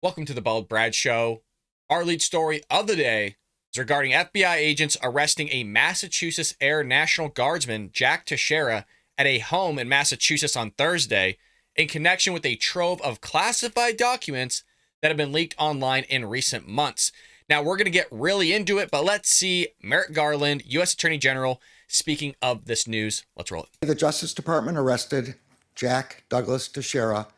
Welcome to the Bald Brad Show. Our lead story of the day is regarding FBI agents arresting a Massachusetts Air National Guardsman, Jack Teixeira, at a home in Massachusetts on Thursday in connection with a trove of classified documents that have been leaked online in recent months. Now, we're going to get really into it, but let's see Merrick Garland, U.S. Attorney General, speaking of this news. Let's roll it. The Justice Department arrested Jack Douglas Teixeira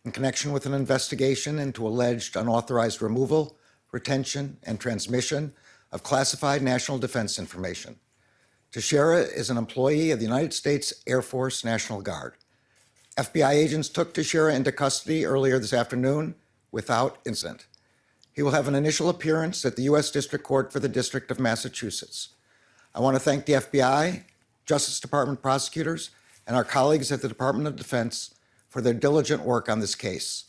in connection with an investigation into alleged unauthorized removal, retention, and transmission of classified national defense information. Teixeira is an employee of the United States Air Force National Guard. FBI agents took Teixeira into custody earlier this afternoon without incident. He will have an initial appearance at the U.S. District Court for the District of Massachusetts. I want to thank the FBI, Justice Department prosecutors, and our colleagues at the Department of Defense for their diligent work on this case.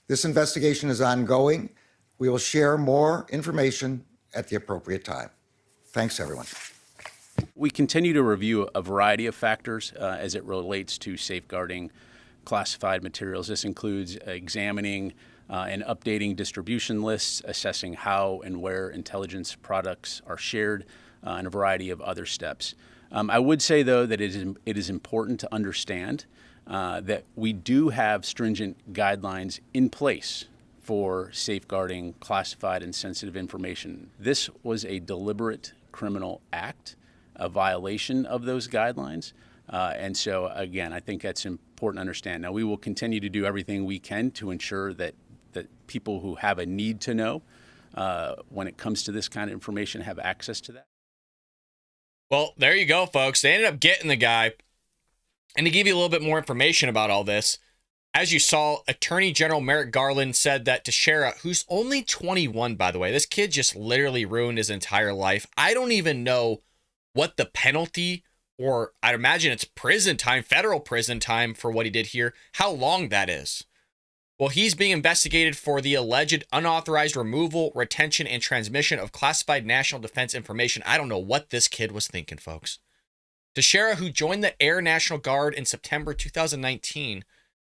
This investigation is ongoing. We will share more information at the appropriate time. Thanks, everyone. We continue to review a variety of factors as it relates to safeguarding classified materials. This includes examining and updating distribution lists, assessing how and where intelligence products are shared, and a variety of other steps. I would say, though, that it is important to understand that we do have stringent guidelines in place for safeguarding classified and sensitive information. This was a deliberate criminal act, a violation of those guidelines. And so, again, I think that's important to understand. Now, we will continue to do everything we can to ensure that people who have a need to know when it comes to this kind of information have access to that. Well, there you go, folks. They ended up getting the guy. And to give you a little bit more information about all this, as you saw, Attorney General Merrick Garland said that Teixeira, who's only 21, by the way, this kid just literally ruined his entire life. I don't even know what the penalty, or I'd imagine it's prison time, federal prison time for what he did here, how long that is. Well, he's being investigated for the alleged unauthorized removal, retention, and transmission of classified national defense information. I don't know what this kid was thinking, folks. Teixeira, who joined the Air National Guard in September 2019,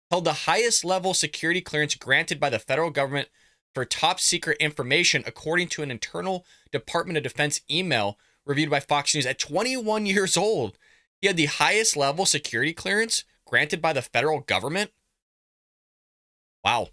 held the highest level security clearance granted by the federal government for top secret information, according to an internal Department of Defense email reviewed by Fox News. At 21 years old, he had the highest level security clearance granted by the federal government. Wow.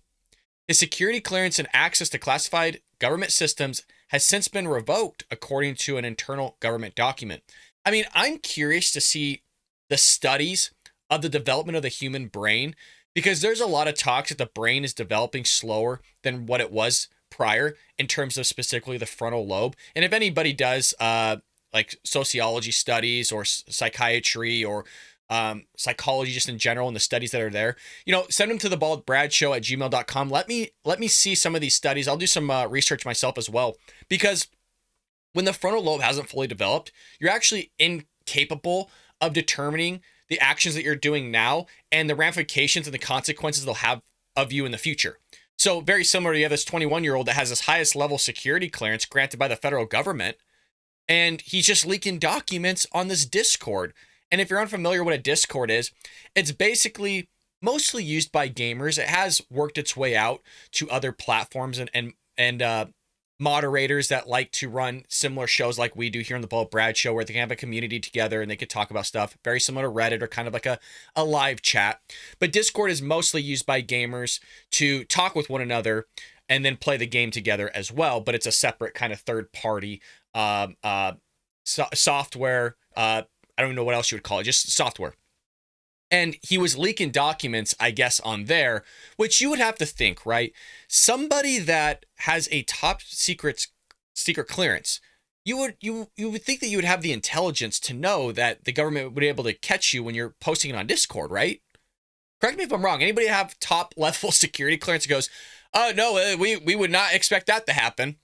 His security clearance and access to classified government systems has since been revoked, according to an internal government document. I mean, I'm curious to see the studies of the development of the human brain, because there's a lot of talks that the brain is developing slower than what it was prior in terms of specifically the frontal lobe. And if anybody does like sociology studies or psychiatry or psychology just in general and the studies that are there, send them to the baldbradshow@gmail.com. Let me see some of these studies. I'll do some research myself as well, because when the frontal lobe hasn't fully developed, you're actually incapable of determining the actions that you're doing now and the ramifications and the consequences they'll have of you in the future. So very similar, you have this 21-year-old that has this highest level security clearance granted by the federal government, and he's just leaking documents on this Discord. And if you're unfamiliar what a Discord is, it's basically mostly used by gamers. It has worked its way out to other platforms and moderators that like to run similar shows like we do here on the Bald Brad Show, where they can have a community together and they could talk about stuff very similar to Reddit or kind of like a live chat. But Discord is mostly used by gamers to talk with one another and then play the game together as well. But it's a separate kind of third party software. I don't even know what else you would call it, just software. And he was leaking documents, I guess, on there, which you would have to think, right? Somebody that has a top secret clearance, you would think that you would have the intelligence to know that the government would be able to catch you when you're posting it on Discord, right? Correct me if I'm wrong. Anybody have top level security clearance goes, oh, no, we would not expect that to happen.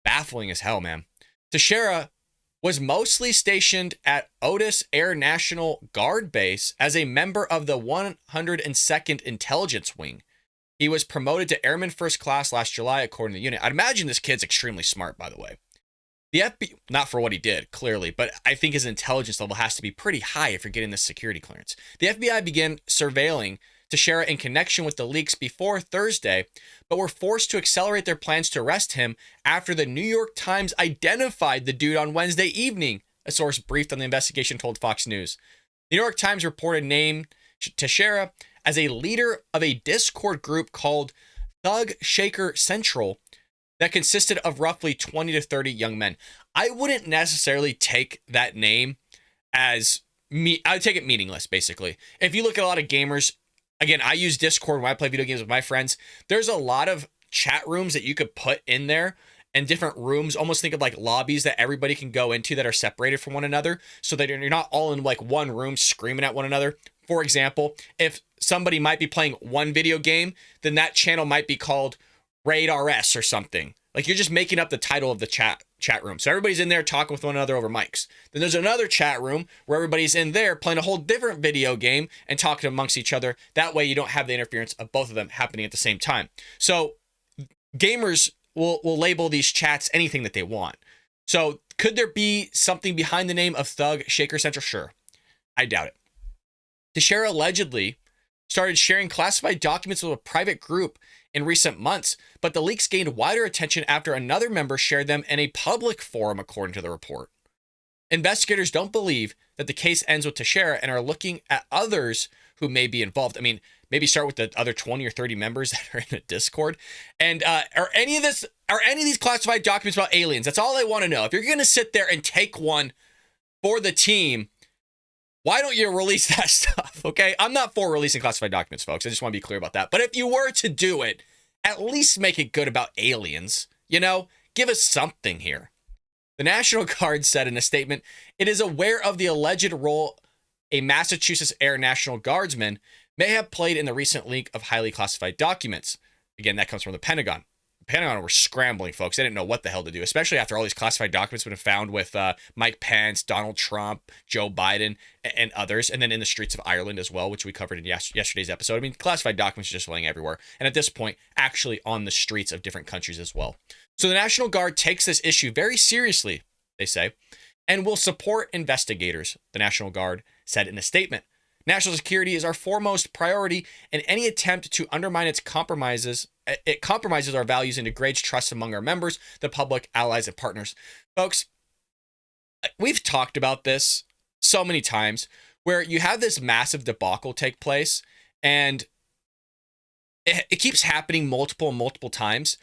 Baffling as hell, man. Teixeira was mostly stationed at Otis Air National Guard Base as a member of the 102nd Intelligence Wing. He was promoted to Airman First Class last July, according to the unit. I'd imagine this kid's extremely smart, by the way. The FBI, not for what he did, clearly, but I think his intelligence level has to be pretty high if you're getting this security clearance. The FBI began surveilling Teixeira in connection with the leaks before Thursday, but were forced to accelerate their plans to arrest him after the New York Times identified the dude on Wednesday evening, a source briefed on the investigation told Fox News. The New York Times reported named Teixeira as a leader of a Discord group called Thug Shaker Central that consisted of roughly 20 to 30 young men. I wouldn't necessarily take that name as I would take it meaningless, basically. If you look at a lot of gamers, again, I use Discord when I play video games with my friends. There's a lot of chat rooms that you could put in there and different rooms. Almost think of like lobbies that everybody can go into that are separated from one another so that you're not all in like one room screaming at one another. For example, if somebody might be playing one video game, then that channel might be called Raid RS or something. Like you're just making up the title of the chat room. So everybody's in there talking with one another over mics. Then there's another chat room where everybody's in there playing a whole different video game and talking amongst each other. That way you don't have the interference of both of them happening at the same time. So gamers will label these chats anything that they want. So could there be something behind the name of Thug Shaker Central? Sure. I doubt it. Teixeira allegedly started sharing classified documents with a private group in recent months, but the leaks gained wider attention after another member shared them in a public forum, according to the report. Investigators don't believe that the case ends with Teixeira and are looking at others who may be involved. I mean, maybe start with the other 20 or 30 members that are in the Discord. And are any of these classified documents about aliens? That's all I want to know. If you're going to sit there and take one for the team, why don't you release that stuff, okay? I'm not for releasing classified documents, folks. I just want to be clear about that. But if you were to do it, at least make it good about aliens. You know, give us something here. The National Guard said in a statement, it is aware of the alleged role a Massachusetts Air National Guardsman may have played in the recent leak of highly classified documents. Again, that comes from the Pentagon. Pentagon were scrambling, folks. They didn't know what the hell to do, especially after all these classified documents have been found with Mike Pence, Donald Trump, Joe Biden, and others, and then in the streets of Ireland as well, which we covered in yesterday's episode. I mean, classified documents are just laying everywhere, and at this point, actually on the streets of different countries as well. So the National Guard takes this issue very seriously, they say, and will support investigators, the National Guard said in a statement. National security is our foremost priority, and any attempt to undermine it compromises our values and degrades trust among our members, the public, allies, and partners. Folks, we've talked about this so many times where you have this massive debacle take place, and it keeps happening multiple times,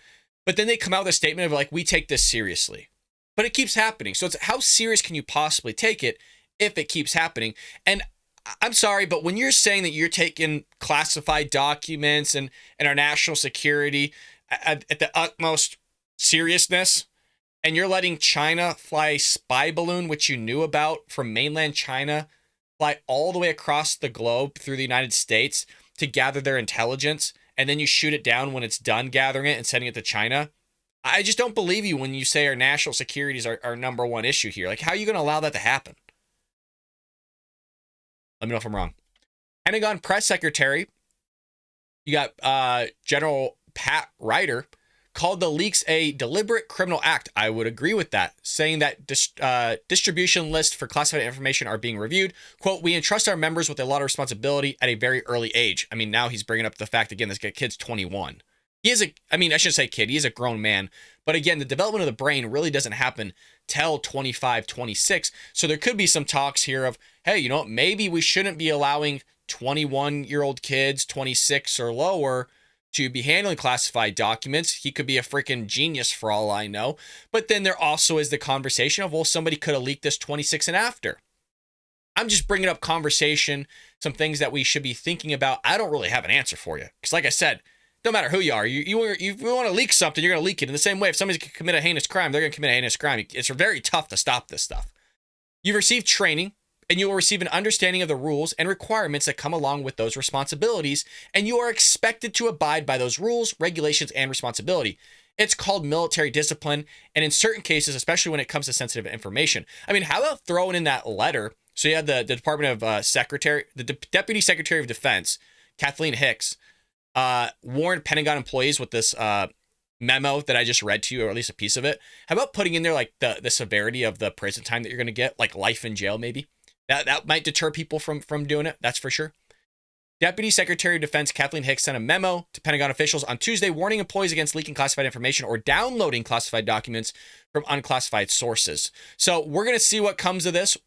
but then they come out with a statement of like, we take this seriously. But it keeps happening. So it's how serious can you possibly take it if it keeps happening? And I'm sorry, but when you're saying that you're taking classified documents and our national security at the utmost seriousness, and you're letting China fly a spy balloon, which you knew about from mainland China, fly all the way across the globe through the United States to gather their intelligence, and then you shoot it down when it's done gathering it and sending it to China, I just don't believe you when you say our national security is our number one issue here. Like, how are you going to allow that to happen? Let me know if I'm wrong. Pentagon press secretary, you got General Pat Ryder, called the leaks a deliberate criminal act. I would agree with that, saying that distribution lists for classified information are being reviewed. Quote, we entrust our members with a lot of responsibility at a very early age. I mean, now he's bringing up the fact, again, this kid's 21. He is I shouldn't say kid, he is a grown man. But again, the development of the brain really doesn't happen till 25, 26. So there could be some talks here of, hey, you know what, maybe we shouldn't be allowing 21-year-old kids, 26 or lower, to be handling classified documents. He could be a freaking genius for all I know. But then there also is the conversation of, well, somebody could have leaked this 26 and after. I'm just bringing up conversation, some things that we should be thinking about. I don't really have an answer for you. Because like I said, no matter who you are, you want to leak something, you're going to leak it. In the same way, if somebody's going to commit a heinous crime, they're going to commit a heinous crime. It's very tough to stop this stuff. You've received training, and you will receive an understanding of the rules and requirements that come along with those responsibilities, and you are expected to abide by those rules, regulations, and responsibility. It's called military discipline, and in certain cases, especially when it comes to sensitive information. I mean, how about throwing in that letter? So you had the Department of Deputy Secretary of Defense, Kathleen Hicks, warned Pentagon employees with this memo that I just read to you, or at least a piece of it. How about putting in there like the severity of the prison time that you're going to get, like life in jail maybe? That might deter people from doing it, that's for sure. Deputy Secretary of Defense Kathleen Hicks sent a memo to Pentagon officials on Tuesday warning employees against leaking classified information or downloading classified documents from unclassified sources. So we're going to see what comes of this.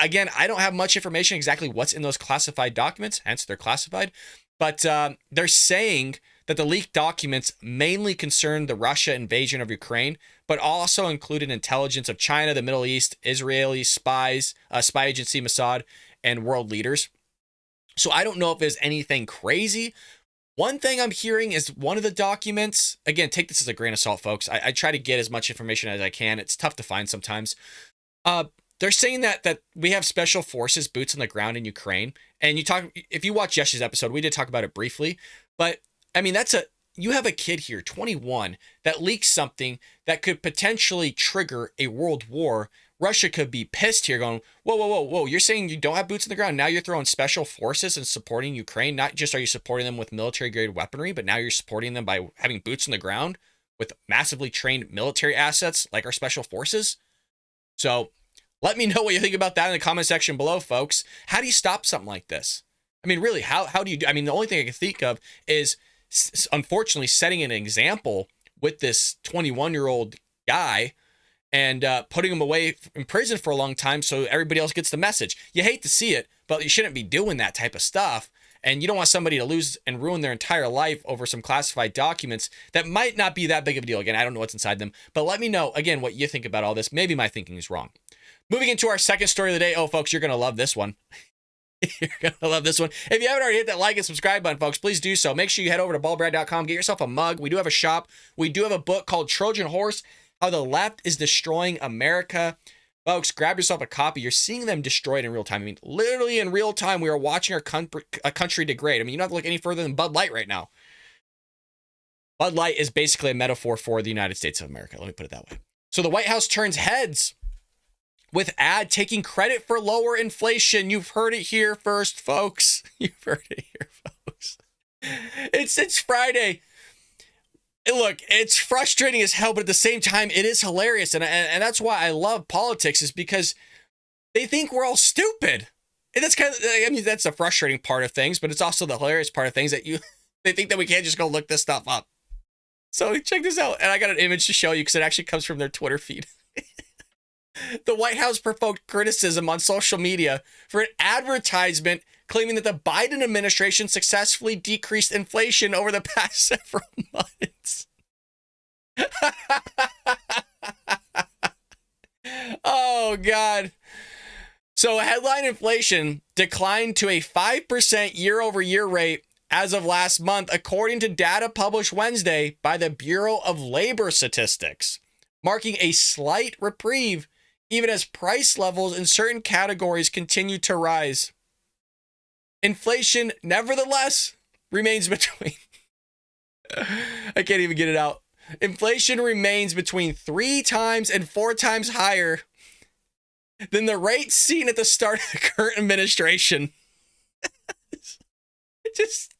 Again, I don't have much information exactly what's in those classified documents, hence they're classified. But they're saying that the leaked documents mainly concern the Russia invasion of Ukraine, but also included intelligence of China, the Middle East, Israeli spies, spy agency Mossad, and world leaders. So I don't know if there's anything crazy. One thing I'm hearing is one of the documents, again, take this as a grain of salt, folks. I try to get as much information as I can. It's tough to find sometimes. They're saying that we have special forces, boots on the ground in Ukraine. And if you watch yesterday's episode, we did talk about it briefly. But I mean, you have a kid here, 21, that leaks something that could potentially trigger a world war. Russia could be pissed here going, whoa. You're saying you don't have boots on the ground. Now you're throwing special forces and supporting Ukraine. Not just are you supporting them with military grade weaponry, but now you're supporting them by having boots on the ground with massively trained military assets like our special forces. So let me know what you think about that in the comment section below, folks. How do you stop something like this? I mean, really, how do you do? I mean, the only thing I can think of is, unfortunately, setting an example with this 21-year-old guy and putting him away in prison for a long time so everybody else gets the message. You hate to see it, but you shouldn't be doing that type of stuff. And you don't want somebody to lose and ruin their entire life over some classified documents that might not be that big of a deal. Again, I don't know what's inside them, but let me know, again, what you think about all this. Maybe my thinking is wrong. Moving into our second story of the day. Oh, folks, you're going to love this one. You're going to love this one. If you haven't already hit that like and subscribe button, folks, please do so. Make sure you head over to baldbrad.com, get yourself a mug. We do have a shop. We do have a book called Trojan Horse, How the Left is Destroying America. Folks, grab yourself a copy. You're seeing them destroyed in real time. I mean, literally in real time, we are watching our country degrade. I mean, you don't have to look any further than Bud Light right now. Bud Light is basically a metaphor for the United States of America. Let me put it that way. So the White House turns heads with ad taking credit for lower inflation. You've heard it here first, folks. You've heard it here, folks. It's Friday. Look, it's frustrating as hell, but at the same time, it is hilarious. And that's why I love politics, is because they think we're all stupid. And that's I mean, that's the frustrating part of things, but it's also the hilarious part of things that they think that we can't just go look this stuff up. So check this out. And I got an image to show you because it actually comes from their Twitter feed. The White House provoked criticism on social media for an advertisement claiming that the Biden administration successfully decreased inflation over the past several months. Oh, God. So headline inflation declined to a 5% year-over-year rate as of last month, according to data published Wednesday by the Bureau of Labor Statistics, marking a slight reprieve even as price levels in certain categories continue to rise. Inflation, nevertheless, remains between... I can't even get it out. Inflation remains between 3 times and 4 times higher than the rate seen at the start of the current administration. Just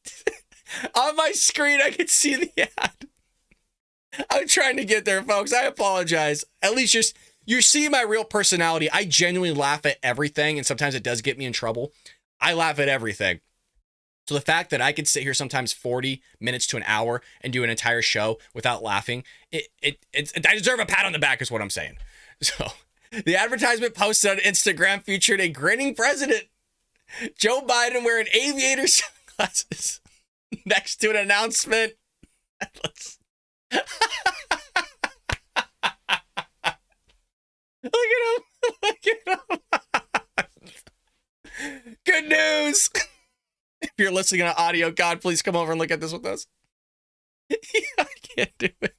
on my screen, I can see the ad. I'm trying to get there, folks. I apologize. At least you see my real personality. I genuinely laugh at everything, and sometimes it does get me in trouble. I laugh at everything. So the fact that I could sit here sometimes 40 minutes to an hour and do an entire show without laughing, I deserve a pat on the back is what I'm saying. So the advertisement posted on Instagram featured a grinning president, Joe Biden, wearing aviator sunglasses next to an announcement. Look at him. Look at him. Good news. If you're listening on audio, God, please come over and look at this with us. I can't do it.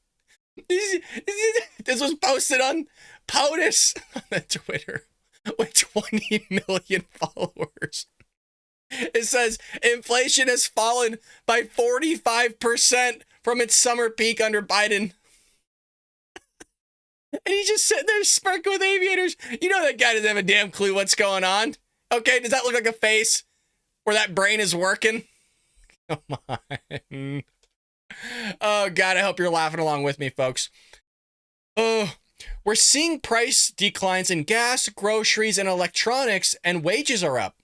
This was posted on POTUS on Twitter with 20 million followers. It says inflation has fallen by 45% from its summer peak under Biden. And he's just sitting there smirking with aviators. You know that guy doesn't have a damn clue what's going on. Okay, does that look like a face where that brain is working? Come on. Oh, God, I hope you're laughing along with me, folks. Oh, we're seeing price declines in gas, groceries, and electronics, and wages are up.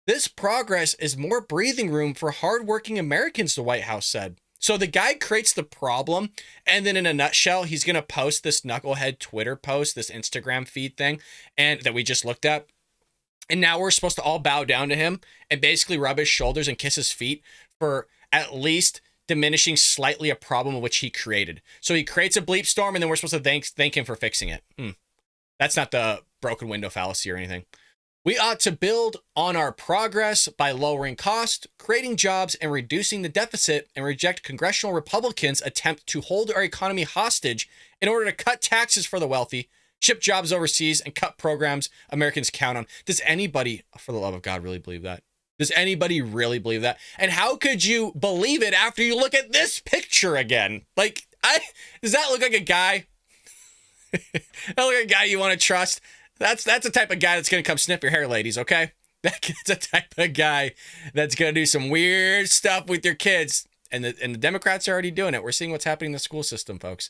This progress is more breathing room for hardworking Americans, the White House said. So the guy creates the problem, and then in a nutshell, he's going to post this knucklehead Twitter post, this Instagram feed thing, and that we just looked at. And now we're supposed to all bow down to him and basically rub his shoulders and kiss his feet for at least diminishing slightly a problem which he created. So he creates a bleep storm, and then we're supposed to thank him for fixing it. That's not the broken window fallacy or anything. We ought to build on our progress by lowering costs, creating jobs, and reducing the deficit, and reject congressional Republicans' attempt to hold our economy hostage in order to cut taxes for the wealthy, ship jobs overseas, and cut programs Americans count on. Does anybody, for the love of God, really believe that? Does anybody really believe that? And how could you believe it after you look at this picture again? Like, does that look like a guy? That look like a guy you want to trust? That's the type of guy that's going to come sniff your hair, ladies, okay? That's the type of guy that's going to do some weird stuff with your kids. And the Democrats are already doing it. We're seeing what's happening in the school system, folks.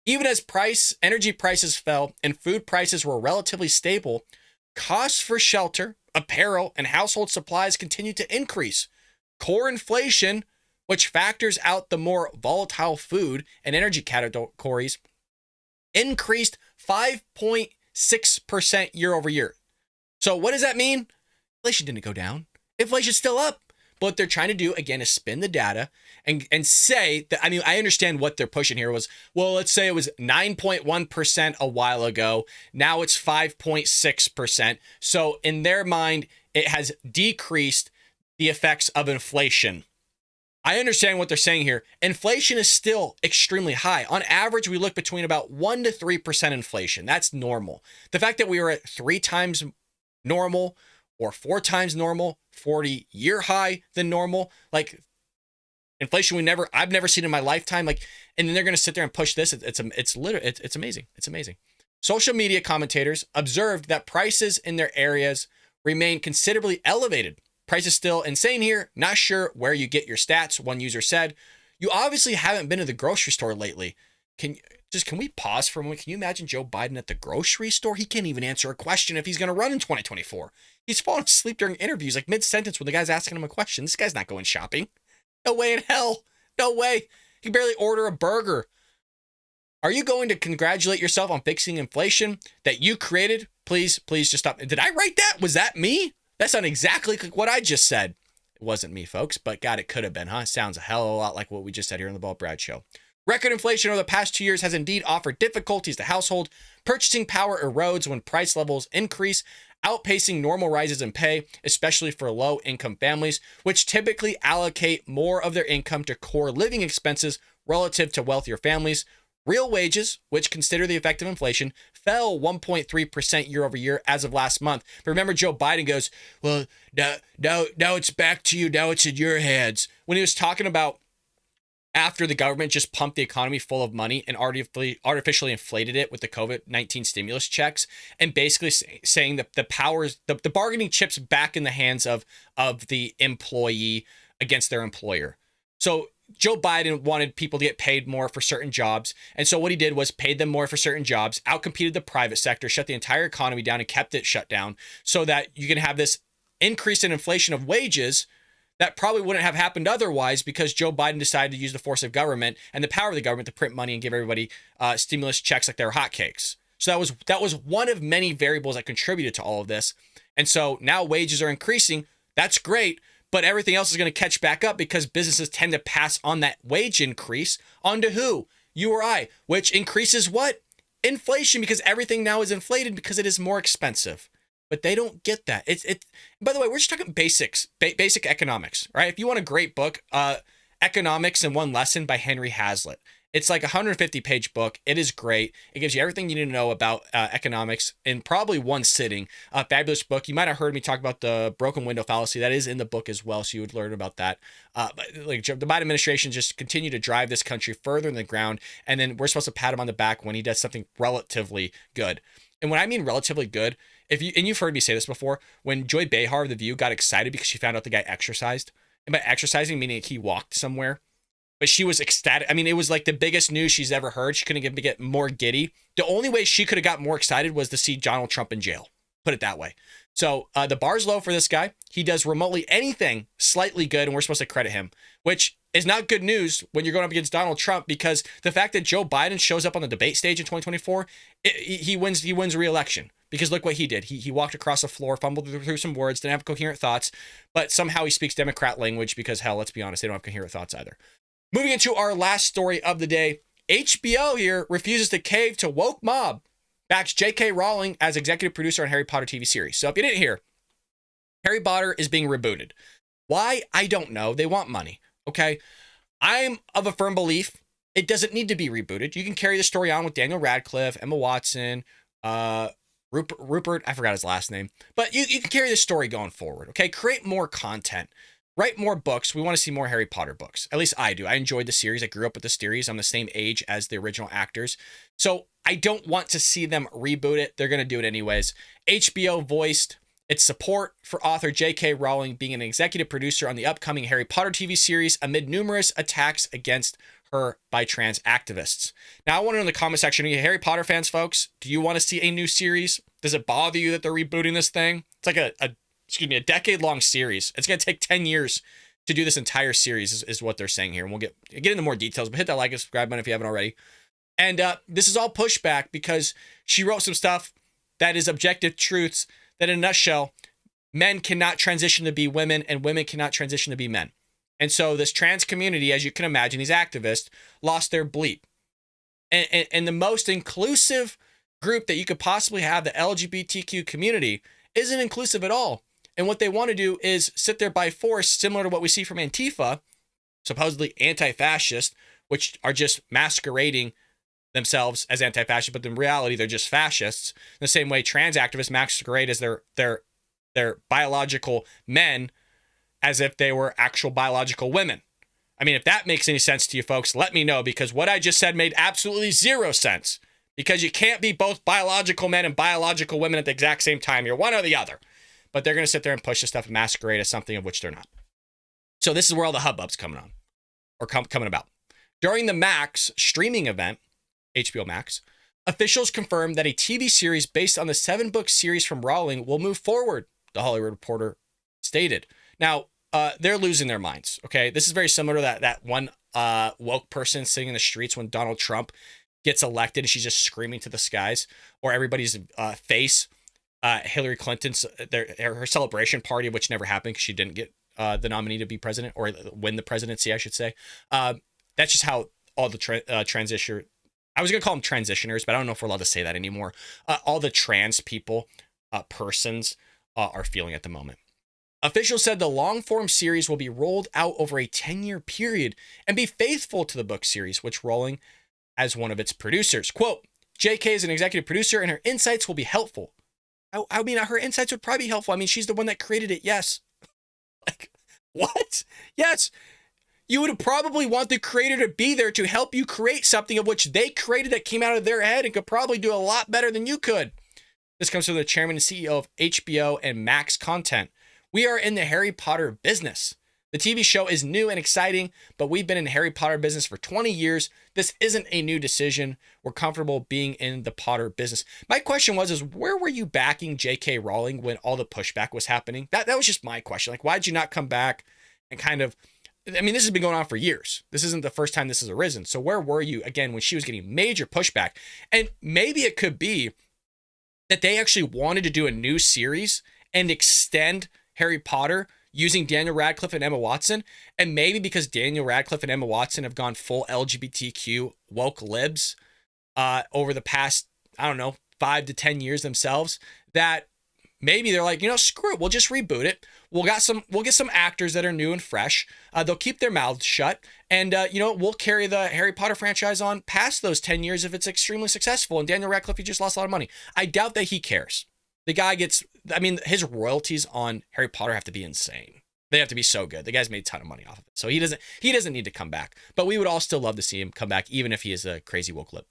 Even as energy prices fell and food prices were relatively stable, costs for shelter, apparel, and household supplies continued to increase. Core inflation, which factors out the more volatile food and energy categories, increased 5.6% year over year. So what does that mean? Inflation didn't go down. Inflation's still up. But what they're trying to do, again, is spin the data and say that, I mean, I understand what they're pushing here was, well, let's say it was 9.1% a while ago. Now it's 5.6%. So in their mind, it has decreased the effects of inflation. I understand what they're saying here. Inflation is still extremely high. On average, we look between about 1% to 3% inflation. That's normal. The fact that we were at 3 times normal or 4 times normal, 40-year high than normal, like inflation I've never seen in my lifetime. Like, and then they're going to sit there and push this. It's amazing. It's amazing. Social media commentators observed that prices in their areas remain considerably elevated. Price is still insane here. Not sure where you get your stats. One user said, "You obviously haven't been to the grocery store lately. Can we pause for a moment? Can you imagine Joe Biden at the grocery store? He can't even answer a question if he's going to run in 2024. He's falling asleep during interviews, like mid-sentence when the guy's asking him a question. This guy's not going shopping. No way in hell. No way. He can barely order a burger. Are you going to congratulate yourself on fixing inflation that you created? Please just stop." Did I write that? Was that me? That sounded exactly like what I just said. It wasn't me, folks, but God, it could have been, huh? Sounds a hell of a lot like what we just said here on the Ball Brad Show. Record inflation over the past 2 years has indeed offered difficulties to household. Purchasing power erodes when price levels increase, outpacing normal rises in pay, especially for low-income families, which typically allocate more of their income to core living expenses relative to wealthier families. Real wages, which consider the effect of inflation, fell 1.3% year over year as of last month. But remember, Joe Biden goes, "Well, now it's back to you. Now it's in your hands." When he was talking about after the government just pumped the economy full of money and artificially inflated it with the COVID-19 stimulus checks, and basically saying that the bargaining chips back in the hands of the employee against their employer. So Joe Biden wanted people to get paid more for certain jobs. And so what he did was paid them more for certain jobs, outcompeted the private sector, shut the entire economy down and kept it shut down so that you can have this increase in inflation of wages that probably wouldn't have happened otherwise because Joe Biden decided to use the force of government and the power of the government to print money and give everybody stimulus checks like they were hotcakes. So that was one of many variables that contributed to all of this. And so now wages are increasing. That's great. But everything else is going to catch back up because businesses tend to pass on that wage increase onto who? You or I, which increases what? Inflation, because everything now is inflated because it is more expensive. But they don't get that. By the way, we're just talking basics, basic economics, right? If you want a great book, Economics in One Lesson by Henry Hazlitt. It's like a 150-page book. It is great. It gives you everything you need to know about economics in probably one sitting. A fabulous book. You might have heard me talk about the broken window fallacy. That is in the book as well, so you would learn about that. But like the Biden administration just continue to drive this country further in the ground, and then we're supposed to pat him on the back when he does something relatively good. And when I mean relatively good, you've heard me say this before, when Joy Behar of The View got excited because she found out the guy exercised, and by exercising meaning he walked somewhere. But she was ecstatic. I mean, it was like the biggest news she's ever heard. She couldn't get more giddy. The only way she could have got more excited was to see Donald Trump in jail. Put it that way. So the bar's low for this guy. He does remotely anything slightly good, and we're supposed to credit him, which is not good news when you're going up against Donald Trump, because the fact that Joe Biden shows up on the debate stage in 2024, he wins re-election. Because look what he did. He walked across the floor, fumbled through some words, didn't have coherent thoughts, but somehow he speaks Democrat language because, hell, let's be honest, they don't have coherent thoughts either. Moving into our last story of the day, HBO here refuses to cave to woke mob, backs J.K. Rowling as executive producer on Harry Potter TV series. So if you didn't hear, Harry Potter is being rebooted. Why? I don't know. They want money, okay? I'm of a firm belief it doesn't need to be rebooted. You can carry the story on with Daniel Radcliffe, Emma Watson, Rupert, I forgot his last name, but you can carry the story going forward, okay? Create more content, write more books. We want to see more Harry Potter books. At least I do. I enjoyed the series. I grew up with the series. I'm the same age as the original actors. So I don't want to see them reboot it. They're going to do it anyways. HBO voiced its support for author J.K. Rowling being an executive producer on the upcoming Harry Potter TV series amid numerous attacks against her by trans activists. Now, I want to know in the comment section, are you Harry Potter fans, folks? Do you want to see a new series? Does it bother you that they're rebooting this thing? It's like a decade-long series. It's going to take 10 years to do this entire series is what they're saying here. And we'll get into more details, but hit that like and subscribe button if you haven't already. And this is all pushback because she wrote some stuff that is objective truths that, in a nutshell, men cannot transition to be women and women cannot transition to be men. And so this trans community, as you can imagine, these activists lost their bleep. And the most inclusive group that you could possibly have, the LGBTQ community, isn't inclusive at all. And what they want to do is sit there by force, similar to what we see from Antifa, supposedly anti-fascist, which are just masquerading themselves as anti-fascist, but in reality, they're just fascists. In the same way, trans activists masquerade as their biological men, as if they were actual biological women. I mean, if that makes any sense to you folks, let me know, because what I just said made absolutely zero sense, because you can't be both biological men and biological women at the exact same time. You're one or the other. But they're going to sit there and push this stuff and masquerade as something of which they're not. So this is where all the hubbub's coming on, or coming about. During the Max streaming event, HBO Max, officials confirmed that a TV series based on the 7-book series from Rowling will move forward, the Hollywood Reporter stated. Now, they're losing their minds, okay? This is very similar to that one woke person sitting in the streets when Donald Trump gets elected and she's just screaming to the skies, or everybody's face, Hillary Clinton's, her celebration party, which never happened because she didn't get the nominee to be president, or win the presidency, I should say. That's just how all the transition, I was going to call them transitioners, but I don't know if we're allowed to say that anymore. All the trans people, persons are feeling at the moment. Officials said the long-form series will be rolled out over a 10-year period and be faithful to the book series, which Rowling as one of its producers. Quote, JK is an executive producer and her insights will be helpful. I mean, her insights would probably be helpful. I mean, she's the one that created it, yes. Like, what? Yes. You would probably want the creator to be there to help you create something of which they created that came out of their head and could probably do a lot better than you could. This comes from the chairman and CEO of HBO and Max Content. We are in the Harry Potter business. The TV show is new and exciting, but we've been in the Harry Potter business for 20 years. This isn't a new decision. We're comfortable being in the Potter business. My question is where were you backing J.K. Rowling when all the pushback was happening? That was just my question. Like, why did you not come back and kind of, I mean, this has been going on for years. This isn't the first time this has arisen. So where were you, again, when she was getting major pushback? And maybe it could be that they actually wanted to do a new series and extend Harry Potter using Daniel Radcliffe and Emma Watson. And maybe because Daniel Radcliffe and Emma Watson have gone full LGBTQ woke libs over the past, 5 to 10 years themselves, that maybe they're like, screw it. We'll just reboot it. We'll get some actors that are new and fresh. They'll keep their mouths shut. And, we'll carry the Harry Potter franchise on past those 10 years if it's extremely successful. And Daniel Radcliffe, he just lost a lot of money. I doubt that he cares. The guy his royalties on Harry Potter have to be insane. They have to be so good. The guy's made a ton of money off of it. So he doesn't need to come back. But we would all still love to see him come back, even if he is a crazy woke lip.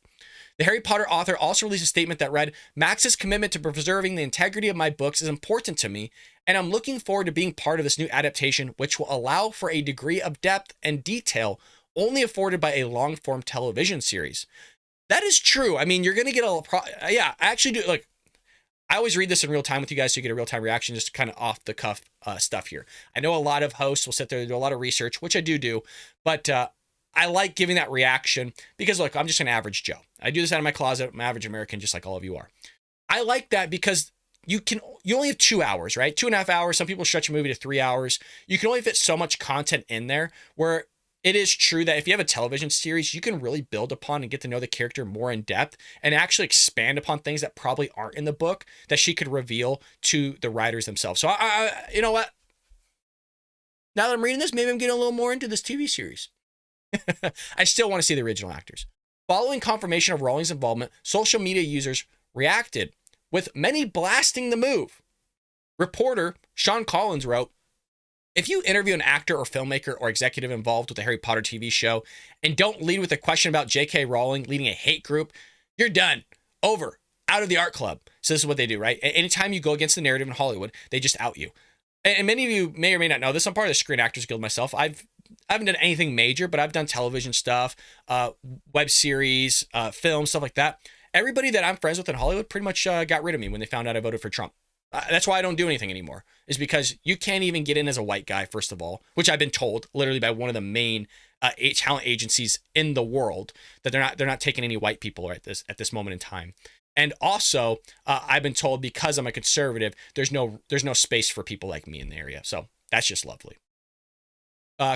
The Harry Potter author also released a statement that read, Max's commitment to preserving the integrity of my books is important to me, and I'm looking forward to being part of this new adaptation, which will allow for a degree of depth and detail only afforded by a long-form television series. That is true. I mean, you're going to get I actually do, I always read this in real time with you guys so you get a real time reaction, just kind of off the cuff stuff here. I know a lot of hosts will sit there and do a lot of research, which I do, but I like giving that reaction because, look, I'm just an average Joe. I do this out of my closet. I'm an average American, just like all of you are. I like that because you only have 2 hours, right? 2.5 hours. Some people stretch a movie to 3 hours. You can only fit so much content in there, where it is true that if you have a television series, you can really build upon and get to know the character more in depth and actually expand upon things that probably aren't in the book that she could reveal to the writers themselves. So I you know what? Now that I'm reading this, maybe I'm getting a little more into this TV series. I still want to see the original actors. Following confirmation of Rowling's involvement, social media users reacted, with many blasting the move. Reporter Sean Collins wrote, "If you interview an actor or filmmaker or executive involved with the Harry Potter TV show and don't lead with a question about J.K. Rowling leading a hate group, you're done. Over. Out of the art club." So this is what they do, right? Anytime you go against the narrative in Hollywood, they just out you. And many of you may or may not know this. I'm part of the Screen Actors Guild myself. I haven't done anything major, but I've done television stuff, web series, film, stuff like that. Everybody that I'm friends with in Hollywood pretty much got rid of me when they found out I voted for Trump. That's why I don't do anything anymore, is because you can't even get in as a white guy, first of all, which I've been told literally by one of the main talent agencies in the world, that they're not taking any white people at this moment in time. And also, I've been told because I'm a conservative, there's no space for people like me in the area. So that's just lovely.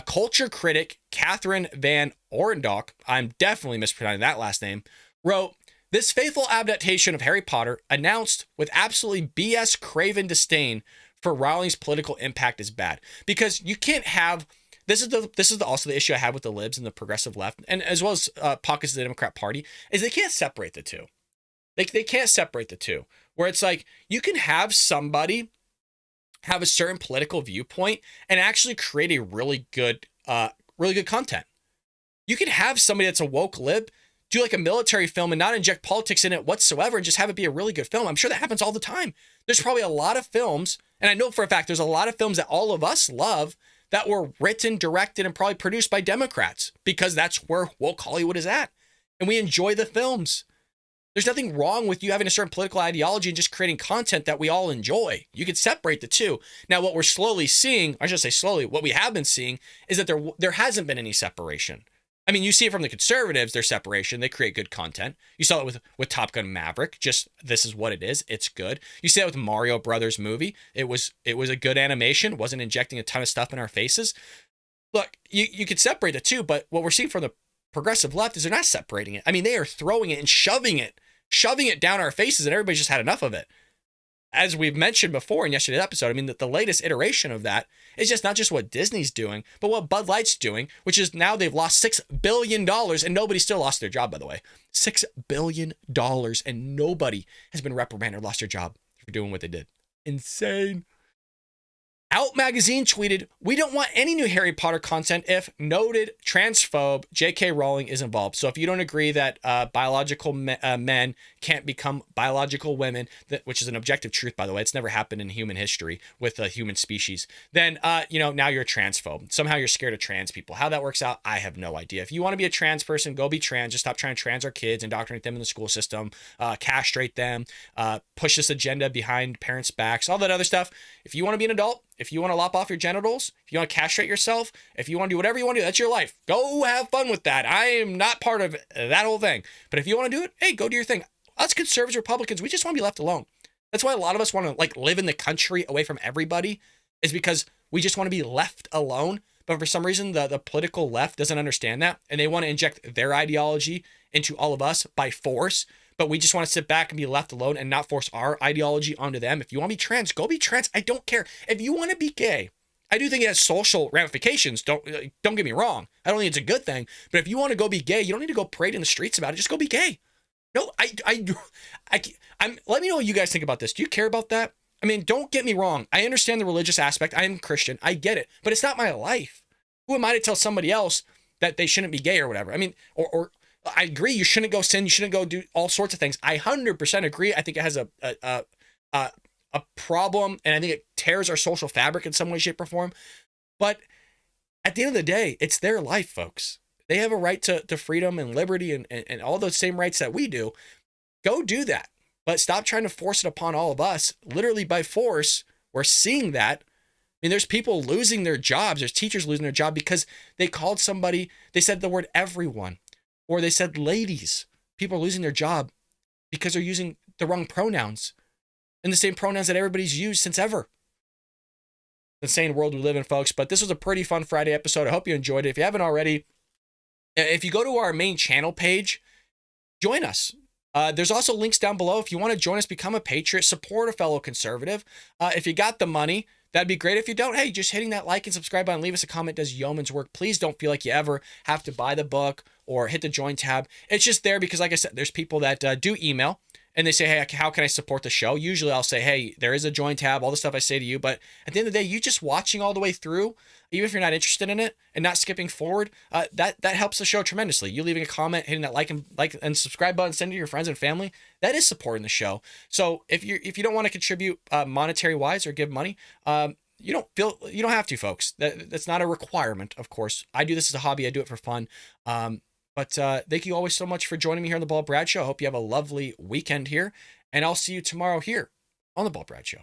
Culture critic Catherine Van Orendonk, I'm definitely mispronouncing that last name, wrote, "This faithful adaptation of Harry Potter, announced with absolutely BS craven disdain for Rowling's political impact, is bad." Because you can't have, this is also the issue I have with the libs and the progressive left, and as well as pockets of the Democrat Party, is they can't separate the two. They can't separate the two, where it's like you can have somebody have a certain political viewpoint and actually create a really good content. You can have somebody that's a woke lib do like a military film and not inject politics in it whatsoever and just have it be a really good film. I'm sure that happens all the time. There's probably a lot of films, and I know for a fact there's a lot of films that all of us love that were written, directed, and probably produced by Democrats, because that's where woke Hollywood is at. And we enjoy the films. There's nothing wrong with you having a certain political ideology and just creating content that we all enjoy. You could separate the two. Now, what we're slowly seeing, I should say slowly, what we have been seeing is that there hasn't been any separation. I mean, you see it from the conservatives, their separation. They create good content. You saw it with Top Gun Maverick. Just, this is what it is. It's good. You see that with Mario Brothers movie. It was a good animation. Wasn't injecting a ton of stuff in our faces. Look, you could separate the two, but what we're seeing from the progressive left is they're not separating it. I mean, they are throwing it and shoving it down our faces, and everybody's just had enough of it. As we've mentioned before in yesterday's episode, I mean, the latest iteration of that is just not just what Disney's doing, but what Bud Light's doing, which is now they've lost $6 billion, and nobody still lost their job, by the way. $6 billion, and nobody has been reprimanded or lost their job for doing what they did. Insane. Out Magazine tweeted, "We don't want any new Harry Potter content if noted transphobe J.K. Rowling is involved." So if you don't agree that biological men can't become biological women, which is an objective truth, by the way, it's never happened in human history with a human species, then, now you're a transphobe. Somehow you're scared of trans people. How that works out, I have no idea. If you want to be a trans person, go be trans. Just stop trying to trans our kids, indoctrinate them in the school system, castrate them, push this agenda behind parents' backs, all that other stuff. If you want to be an adult, if you want to lop off your genitals, if you want to castrate yourself, if you want to do whatever you want to do, that's your life. Go have fun with that. I am not part of that whole thing. But if you want to do it, hey, go do your thing. Us conservative Republicans, we just want to be left alone. That's why a lot of us want to live in the country away from everybody, is because we just want to be left alone. But for some reason, the political left doesn't understand that, and they want to inject their ideology into all of us by force. But we just want to sit back and be left alone and not force our ideology onto them. If you want to be trans, go be trans. I don't care. If you want to be gay, I do think it has social ramifications. Don't get me wrong. I don't think it's a good thing. But if you want to go be gay, you don't need to go parade in the streets about it. Just go be gay. No, let me know what you guys think about this. Do you care about that? I mean, don't get me wrong. I understand the religious aspect. I am Christian. I get it. But it's not my life. Who am I to tell somebody else that they shouldn't be gay or whatever? I mean, or I agree, you shouldn't go sin, you shouldn't go do all sorts of things. I 100% agree. I think it has a problem, and I think it tears our social fabric in some way, shape, or form. But at the end of the day, it's their life, folks. They have a right to freedom and liberty and all those same rights that we do. Go do that. but stop trying to force it upon all of us. Literally by force, we're seeing that. I mean, there's people losing their jobs. There's teachers losing their job because they called somebody, they said the word everyone, or they said ladies. People are losing their job because they're using the wrong pronouns and the same pronouns that everybody's used since ever. Insane world we live in, folks. But this was a pretty fun Friday episode. I hope you enjoyed it. If you haven't already, if you go to our main channel page, join us. There's also links down below. If you want to join us, become a patriot, support a fellow conservative. If you got the money, that'd be great. If you don't, hey, just hitting that like and subscribe button, leave us a comment does yeoman's work. Please don't feel like you ever have to buy the book or hit the join tab. It's just there because, like I said, there's people that do email and they say, hey, how can I support the show? Usually I'll say, hey, there is a join tab, all the stuff I say to you. But at the end of the day, you just watching all the way through, even if you're not interested in it and not skipping forward, that helps the show tremendously. You leaving a comment, hitting that like and subscribe button, send it to your friends and family, that is supporting the show. So if you don't want to contribute monetary wise or give money, you don't have to, folks. That's not a requirement, of course. I do this as a hobby. I do it for fun. But thank you always so much for joining me here on the Bald Brad Show. I hope you have a lovely weekend here, and I'll see you tomorrow here on the Bald Brad Show.